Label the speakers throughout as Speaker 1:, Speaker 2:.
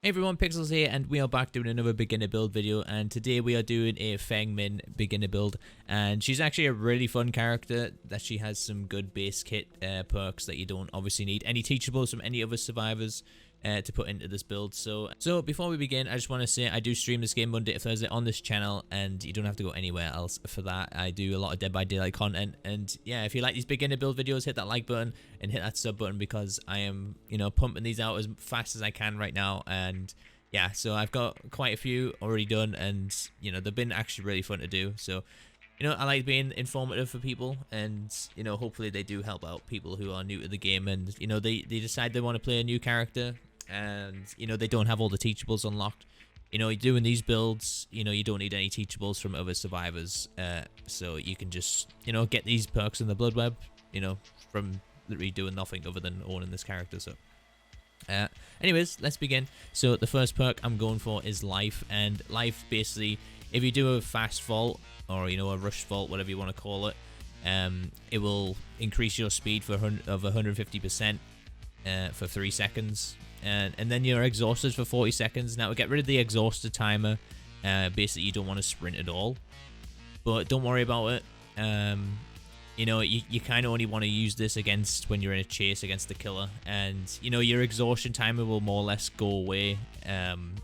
Speaker 1: Hey everyone, Pixels here, and we are back doing another beginner build video, and today we are doing a Feng Min beginner build, and she's actually a really fun character. That she has some good base kit perks that you don't obviously need any teachables from any other survivors to put into this build. So before we begin, I just want to say I do stream this game Monday to Thursday on this channel, and you don't have to go anywhere else for that. I do a lot of Dead by Daylight content, and yeah, if you like these beginner build videos, hit that like button and hit that sub button, because I am, pumping these out as fast as I can right now. And yeah, so I've got quite a few already done, and they've been actually really fun to do. So I like being informative for people, and hopefully they do help out people who are new to the game, and they decide they want to play a new character, and they don't have all the teachables unlocked. Doing these builds, you don't need any teachables from other survivors, so you can just get these perks in the blood web, from literally doing nothing other than owning this character. So anyways, let's begin. So the first perk I'm going for is life, and life basically, if you do a fast vault or a rush vault, whatever you want to call it, it will increase your speed of 150% for 3 seconds, and then you're exhausted for 40 seconds. Now, to get rid of the exhausted timer, basically you don't want to sprint at all, but don't worry about it. You kind of only want to use this against when you're in a chase against the killer, and your exhaustion timer will more or less go away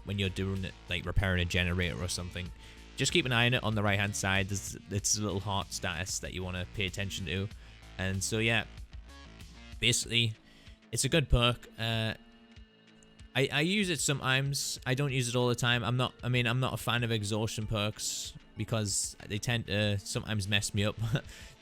Speaker 1: when you're doing it, like repairing a generator or something. Just keep an eye on it on the right hand side. There's a little heart status that you want to pay attention to. And so yeah, basically it's a good perk. I use it sometimes. I don't use it all the time. I'm not a fan of exhaustion perks because they tend to sometimes mess me up.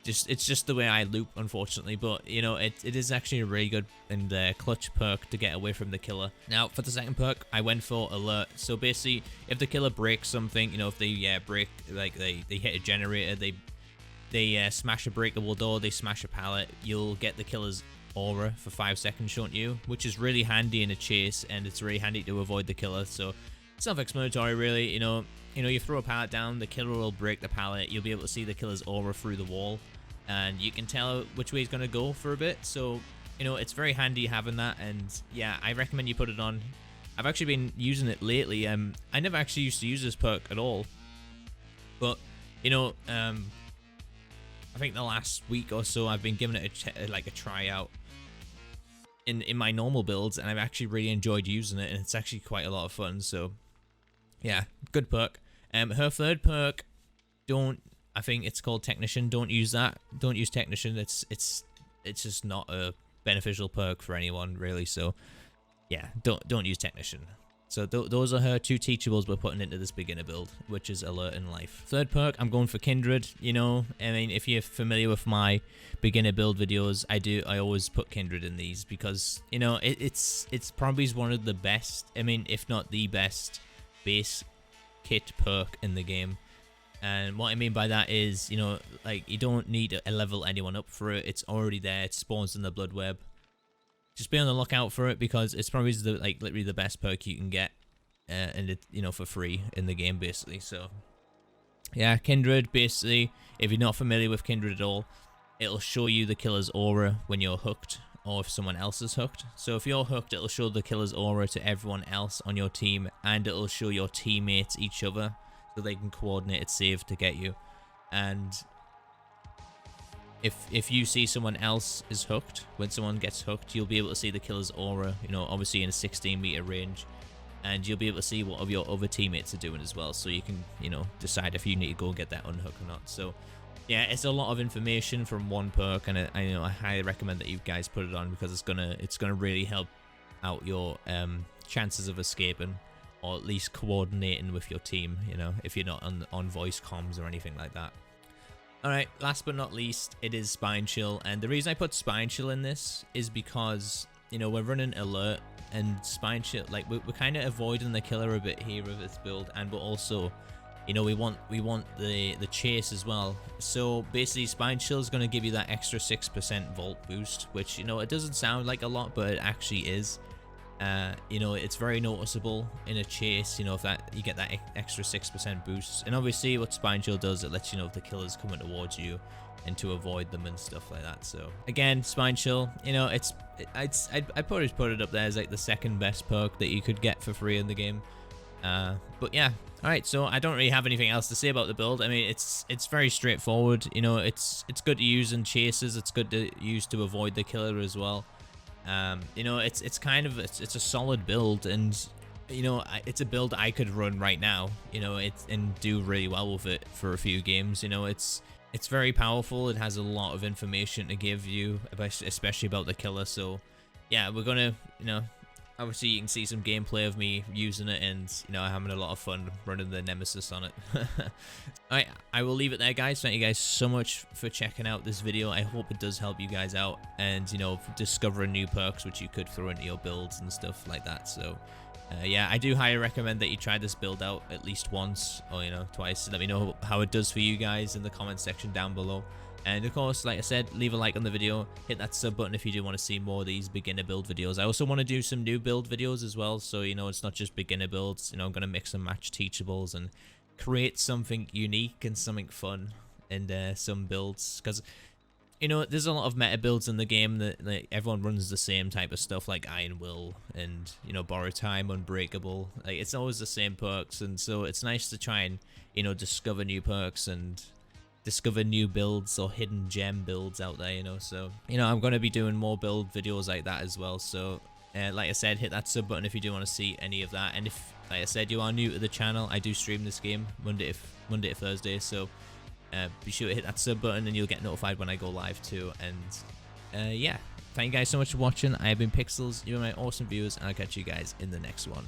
Speaker 1: It's just the way I loop, unfortunately. But it is actually a really good and clutch perk to get away from the killer. Now, for the second perk, I went for alert. So basically, if the killer breaks something, if they break, like they hit a generator, they smash a breakable door, they smash a pallet, you'll get the killer's aura for 5 seconds, shouldn't you? Which is really handy in a chase, and it's really handy to avoid the killer. So self-explanatory, really. You throw a pallet down, the killer will break the pallet, you'll be able to see the killer's aura through the wall, and you can tell which way he's going to go for a bit. So it's very handy having that, and yeah, I recommend you put it on. I've actually been using it lately. I never actually used to use this perk at all, but I think the last week or so I've been giving it a try out in my normal builds, and I've actually really enjoyed using it, and it's actually quite a lot of fun. So yeah, good perk. Her third perk, I think it's called Technician. Don't use that. Don't use Technician. It's just not a beneficial perk for anyone, really. So yeah, don't use Technician. So those are her 2 teachables we're putting into this beginner build, which is alert and life. Third perk, I'm going for Kindred. If you're familiar with my beginner build videos, I always put Kindred in these because it's probably one of the best, if not the best, base kit perk in the game. And what I mean by that is, you don't need to level anyone up for it. It's already there. It spawns in the blood web. Just be on the lookout for it, because it's probably literally the best perk you can get, and it for free in the game, basically. So yeah, Kindred, basically, if you're not familiar with Kindred at all, it'll show you the killer's aura when you're hooked, or if someone else is hooked. So if you're hooked, it'll show the killer's aura to everyone else on your team, and it'll show your teammates each other, so they can coordinate its save to get you. And if you see someone else is hooked, when someone gets hooked, you'll be able to see the killer's aura, obviously in a 16-meter range, and you'll be able to see what your other teammates are doing as well, so you can decide if you need to go and get that unhook or not. So yeah, it's a lot of information from one perk, and I highly recommend that you guys put it on, because it's gonna really help out your chances of escaping, or at least coordinating with your team, if you're not on voice comms or anything like that. Alright, last but not least, it is Spine Chill, and the reason I put Spine Chill in this is because, we're running alert, and Spine Chill, we're kind of avoiding the killer a bit here with this build, and we're also, we want the chase as well. So basically, Spine Chill is going to give you that extra 6% vault boost, which, it doesn't sound like a lot, but it actually is. You know, it's very noticeable in a chase, you know, if that you get that extra 6% boost. And obviously what Spine Chill does, it lets you know if the killer's coming towards you and to avoid them and stuff like that. So again, Spine Chill, you know, I'd probably put it up there as like the second best perk that you could get for free in the game. But yeah, alright, so I don't really have anything else to say about the build. I mean, it's very straightforward, you know, it's good to use in chases, it's good to use to avoid the killer as well. You know, it's a solid build, and you know, it's a build I could run right now, you know, and do really well with it for a few games. You know, it's very powerful. It has a lot of information to give you, especially about the killer. So yeah, we're gonna, you know, obviously you can see some gameplay of me using it, and you know, having a lot of fun running the Nemesis on it. Alright, I will leave it there, guys. Thank you guys so much for checking out this video. I hope it does help you guys out, and you know, discovering new perks which you could throw into your builds and stuff like that. So yeah, I do highly recommend that you try this build out at least once, or you know, twice. Let me know how it does for you guys in the comment section down below. And of course, like I said, leave a like on the video, hit that sub button if you do want to see more of these beginner build videos. I also want to do some new build videos as well, so you know, it's not just beginner builds. You know, I'm going to mix and match teachables and create something unique and something fun in some builds, because you know, there's a lot of meta builds in the game that like, everyone runs the same type of stuff, like Iron Will and, you know, Borrow Time, Unbreakable. Like, it's always the same perks, and so it's nice to try and, you know, discover new perks and discover new builds or hidden gem builds out there, you know. So, you know, I'm going to be doing more build videos like that as well. So, like I said, hit that sub button if you do want to see any of that. And if, like I said, you are new to the channel, I do stream this game Monday to Thursday. So, be sure to hit that sub button and you'll get notified when I go live too. And yeah, thank you guys so much for watching. I have been Pixels, you're my awesome viewers, and I'll catch you guys in the next one.